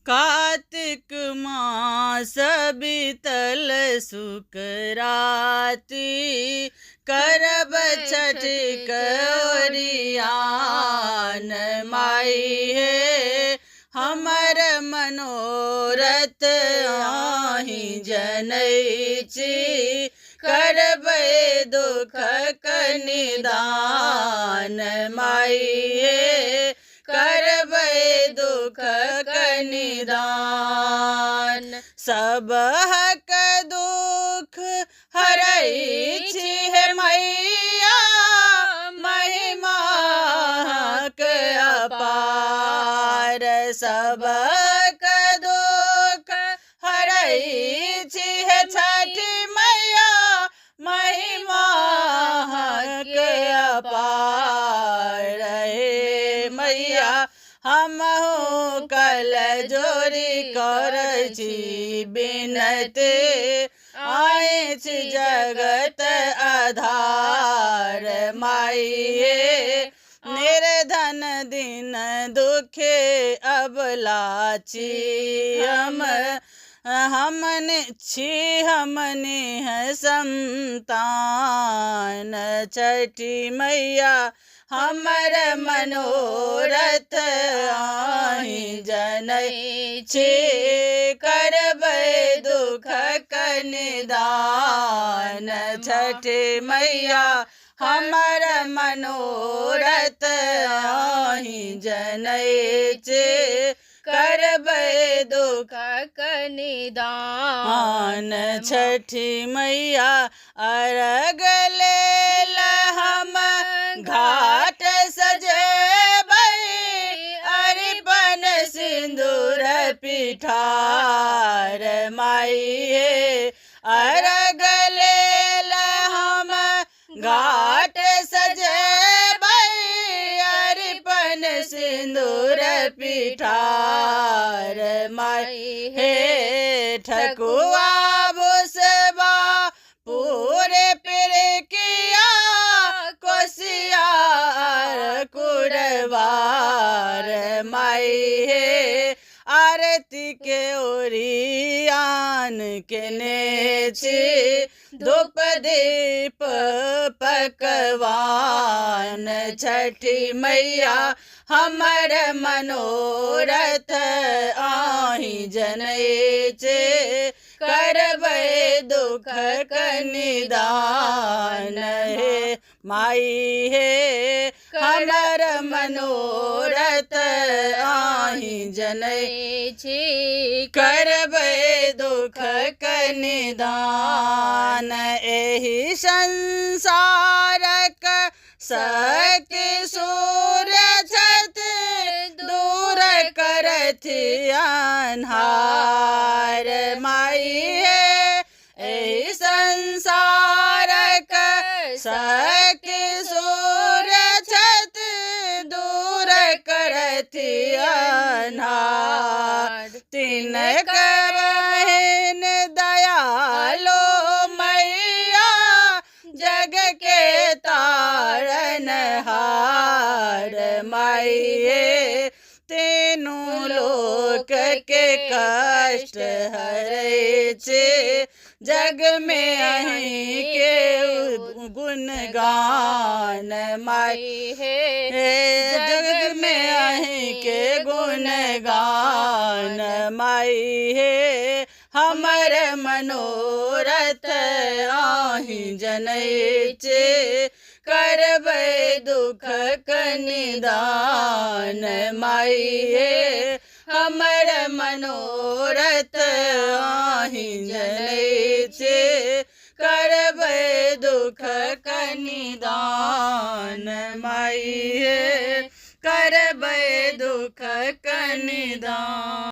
कार्तिक मास बीतल सुकराती, करब छठ करियान माई हे हमर मनोरथ आही जनैची, करबै दुखक निदान माई हे करबै दुखक निदान। सबहक दुख हरैछि हे मैया, महिमाक अपार। सबहक दुख हरैछि हे छठी मैया, महिमाक अपार। हे मैया हमहु कल जोरी करछि बिनती, आइछि जगत आधार माई हे निर्धन दिन दुखे अबलाची, हमने है संतान। छठी मैया हमर मनोरथ आही जनैछि, करबै दुखक निदान। छठी मैया हमर मनोरथ आही जनैछि, करबै दुखक निदान। छठी मैया अर्घ लेल हम घाट सजेबै, अरिपन सिंदूर पिठार माई हे अर्घ लेल हम घाट सजेबै, अरिपन सिंदूर पिठार माई हे ठकुआ भुसबा पूरे पिरकिया, कोसियार कुरवार माई हे आरती के ओरियान केने छी, धूप दीप पकवान। छठी मैया हमर मनोरथ आही जनैछि, करबै दुखक निदान। हे माई हे हमर मनोरथ आही जनैछि, करबै दुखक निदान। एहि संसारक शक्ति सूर्य छथि, दूर करथि अन्हार माई हे एहि संसारक शक्ति सूर्य छथि, दूर करथि अन्हार। तिनकर बहिन दयालो मैया, जग के तारनहार माई हे तीनू लोक के कष्ट हरैछि, जग में अहीं के गुणगान माई हे जग में अहीं के गुणगान माई हे हमर मनोरथ आही जनैछि, करबै दुखक निदान माई हे हमर मनोरथ आही जनैछि, करबै दुखक निदान माई हे करबै दुखक निदान।